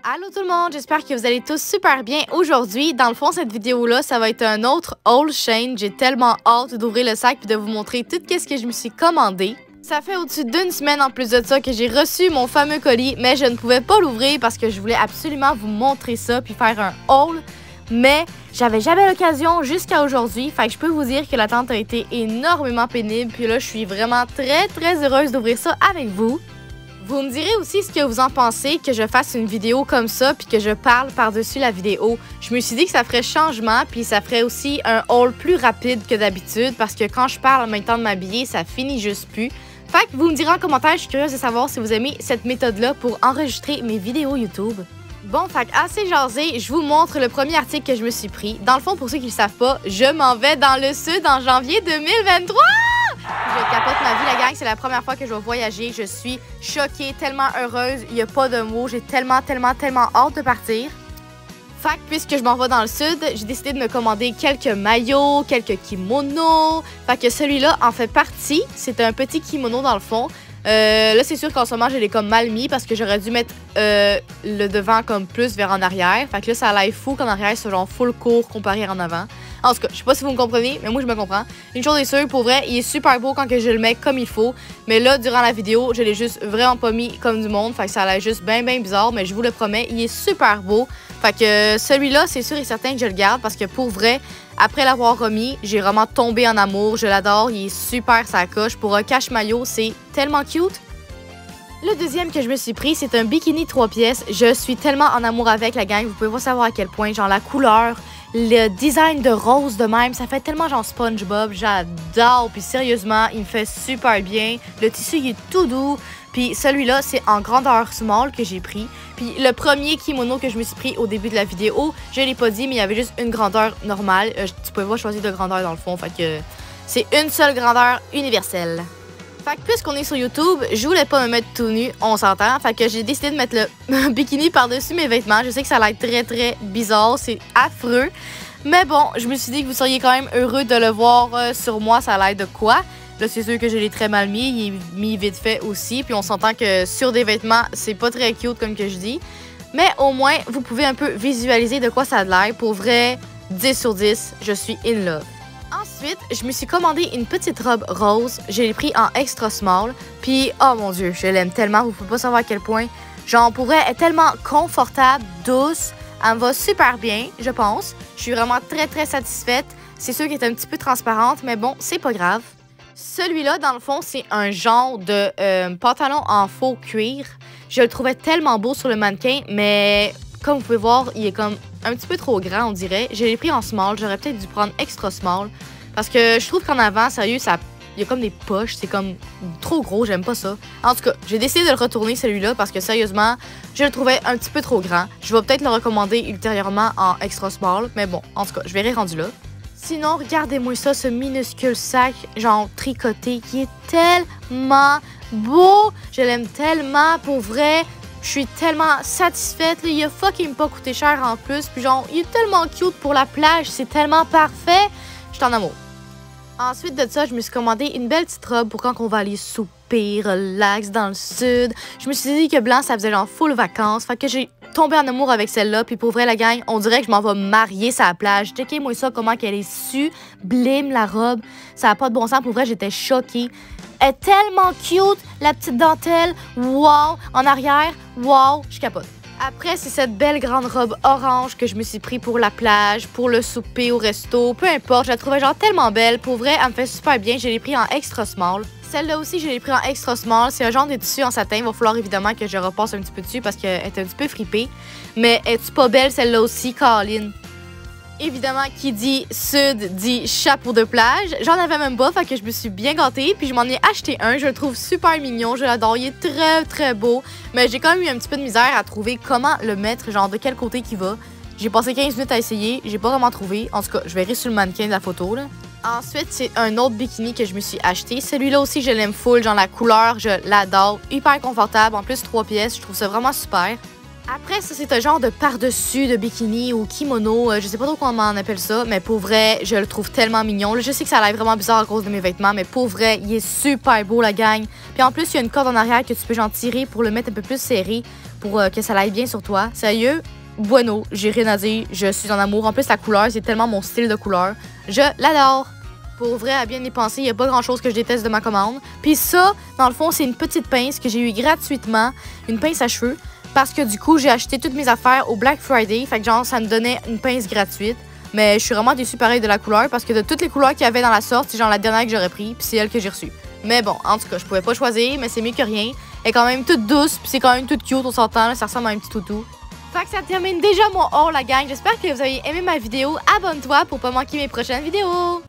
Allô tout le monde, j'espère que vous allez tous super bien aujourd'hui. Dans le fond, cette vidéo-là, ça va être un autre haul Shein. J'ai tellement hâte d'ouvrir le sac et de vous montrer tout ce que je me suis commandé. Ça fait au-dessus d'une semaine en plus de ça que j'ai reçu mon fameux colis, mais je ne pouvais pas l'ouvrir parce que je voulais absolument vous montrer ça puis faire un haul. Mais j'avais jamais l'occasion jusqu'à aujourd'hui, fait que je peux vous dire que l'attente a été énormément pénible. Puis là, je suis vraiment très heureuse d'ouvrir ça avec vous. Vous me direz aussi ce que vous en pensez, que je fasse une vidéo comme ça puis que je parle par-dessus la vidéo. Je me suis dit que ça ferait changement puis ça ferait aussi un haul plus rapide que d'habitude parce que quand je parle en même temps de m'habiller, ça finit juste plus. Fait que vous me direz en commentaire, je suis curieuse de savoir si vous aimez cette méthode-là pour enregistrer mes vidéos YouTube. Bon, fait assez jasé, je vous montre le premier article que je me suis pris. Dans le fond, pour ceux qui ne le savent pas, je m'en vais dans le sud en janvier 2023! Je capote ma vie, la gang. C'est la première fois que je vais voyager. Je suis choquée, tellement heureuse. Il n'y a pas de mots. J'ai tellement hâte de partir. Fait que puisque je m'en vais dans le sud, j'ai décidé de me commander quelques maillots, quelques kimonos. Fait que celui-là en fait partie. C'est un petit kimono dans le fond. Là, c'est sûr qu'en ce moment, je l'ai comme mal mis parce que j'aurais dû mettre le devant comme plus vers en arrière. Fait que là, ça a l'air fou qu'en arrière, c'est genre full court comparé à en avant. En tout cas, je sais pas si vous me comprenez, mais moi, je me comprends. Une chose est sûre, pour vrai, il est super beau quand que je le mets comme il faut. Mais là, durant la vidéo, je l'ai juste vraiment pas mis comme du monde. Fait que ça a l'air juste bien bizarre, mais je vous le promets, il est super beau. Fait que celui-là, c'est sûr et certain que je le garde parce que pour vrai, après l'avoir remis, j'ai vraiment tombé en amour. Je l'adore, il est super sa coche. Pour un cache-maillot, c'est tellement cute. Le deuxième que je me suis pris, c'est un bikini 3 pièces. Je suis tellement en amour avec la gang, vous pouvez pas savoir à quel point. Genre la couleur, le design de rose de même, ça fait tellement genre SpongeBob. J'adore, puis sérieusement, il me fait super bien. Le tissu, il est tout doux. Puis celui-là, c'est en grandeur small que j'ai pris. Puis le premier kimono que je me suis pris au début de la vidéo, je l'ai pas dit, mais il y avait juste une grandeur normale. Tu pouvais pas choisir de grandeur dans le fond, fait que c'est une seule grandeur universelle. Fait que puisqu'on est sur YouTube, je voulais pas me mettre tout nu, on s'entend. Fait que j'ai décidé de mettre le bikini par-dessus mes vêtements. Je sais que ça a l'air très bizarre, c'est affreux. Mais bon, je me suis dit que vous seriez quand même heureux de le voir sur moi, ça a l'air de quoi. Là, c'est sûr que je l'ai très mal mis, il est mis vite fait aussi. Puis on s'entend que sur des vêtements, c'est pas très cute comme que je dis. Mais au moins, vous pouvez un peu visualiser de quoi ça a l'air. Pour vrai, 10 sur 10, je suis in love. Ensuite, je me suis commandé une petite robe rose. Je l'ai pris en extra small. Puis, oh mon Dieu, je l'aime tellement. Vous pouvez pas savoir à quel point. Genre, pour vrai, elle est tellement confortable, douce. Elle me va super bien, je pense. Je suis vraiment très satisfaite. C'est sûr qu'elle est un petit peu transparente, mais bon, c'est pas grave. Celui-là, dans le fond, c'est un genre de pantalon en faux cuir. Je le trouvais tellement beau sur le mannequin, mais comme vous pouvez voir, il est comme un petit peu trop grand, on dirait. Je l'ai pris en small. J'aurais peut-être dû prendre extra small. Parce que je trouve qu'en avant, sérieux, il y a comme des poches. C'est comme trop gros, j'aime pas ça. En tout cas, j'ai décidé de le retourner, celui-là, parce que sérieusement, je le trouvais un petit peu trop grand. Je vais peut-être le recommander ultérieurement en extra small. Mais bon, en tout cas, je verrai rendu là. Sinon, regardez-moi ça, ce minuscule sac, genre tricoté, qui est tellement beau. Je l'aime tellement, pour vrai. Je suis tellement satisfaite. Là. Il a fucking pas coûté cher en plus. Puis genre, il est tellement cute pour la plage. C'est tellement parfait. Je suis en amour. Ensuite de ça, je me suis commandé une belle petite robe pour quand on va aller souper, relax dans le sud. Je me suis dit que blanc, ça faisait genre full vacances. Fait que j'ai tombé en amour avec celle-là. Puis pour vrai, la gang, on dirait que je m'en vais marier sur la plage. Checkez-moi ça, comment qu'elle est sublime, la robe. Ça n'a pas de bon sens. Pour vrai, j'étais choquée. Elle est tellement cute, la petite dentelle. Wow! En arrière, wow! Je capote. Après, c'est cette belle grande robe orange que je me suis pris pour la plage, pour le souper au resto, peu importe. Je la trouvais genre tellement belle. Pour vrai, elle me fait super bien. Je l'ai pris en extra small. Celle-là aussi, je l'ai pris en extra small. C'est un genre de tissu en satin. Il va falloir évidemment que je repasse un petit peu dessus parce qu'elle est un petit peu fripée. Mais est-tu pas belle celle-là aussi, Caroline? Évidemment, qui dit sud dit chapeau de plage. J'en avais même pas, fait que je me suis bien gâtée. Puis je m'en ai acheté un. Je le trouve super mignon. Je l'adore. Il est très beau. Mais j'ai quand même eu un petit peu de misère à trouver comment le mettre, genre de quel côté qu'il va. J'ai passé 15 minutes à essayer. J'ai pas vraiment trouvé. En tout cas, je verrai sur le mannequin de la photo, là. Ensuite, c'est un autre bikini que je me suis acheté. Celui-là aussi, je l'aime full. Genre la couleur, je l'adore. Hyper confortable. En plus, 3 pièces. Je trouve ça vraiment super. Après, ça, c'est un genre de par-dessus de bikini ou kimono. Je sais pas trop comment on appelle ça, mais pour vrai, je le trouve tellement mignon. Là, je sais que ça a l'air vraiment bizarre à cause de mes vêtements, mais pour vrai, il est super beau, la gang. Puis en plus, il y a une corde en arrière que tu peux genre tirer pour le mettre un peu plus serré pour que ça aille bien sur toi. Sérieux, bueno, j'ai rien à dire. Je suis en amour. En plus, la couleur, c'est tellement mon style de couleur. Je l'adore. Pour vrai, à bien y penser, il n'y a pas grand-chose que je déteste de ma commande. Puis ça, dans le fond, c'est une petite pince que j'ai eu gratuitement, une pince à cheveux. Parce que du coup, j'ai acheté toutes mes affaires au Black Friday. Fait que genre, ça me donnait une pince gratuite. Mais je suis vraiment déçue pareil de la couleur. Parce que de toutes les couleurs qu'il y avait dans la sorte, c'est genre la dernière que j'aurais pris. Puis c'est elle que j'ai reçue. Mais bon, en tout cas, je pouvais pas choisir. Mais c'est mieux que rien. Elle est quand même toute douce. Puis c'est quand même toute cute, on s'entend. Ça ressemble à un petit toutou. Fait que ça termine déjà mon haul, la gang. J'espère que vous avez aimé ma vidéo. Abonne-toi pour pas manquer mes prochaines vidéos.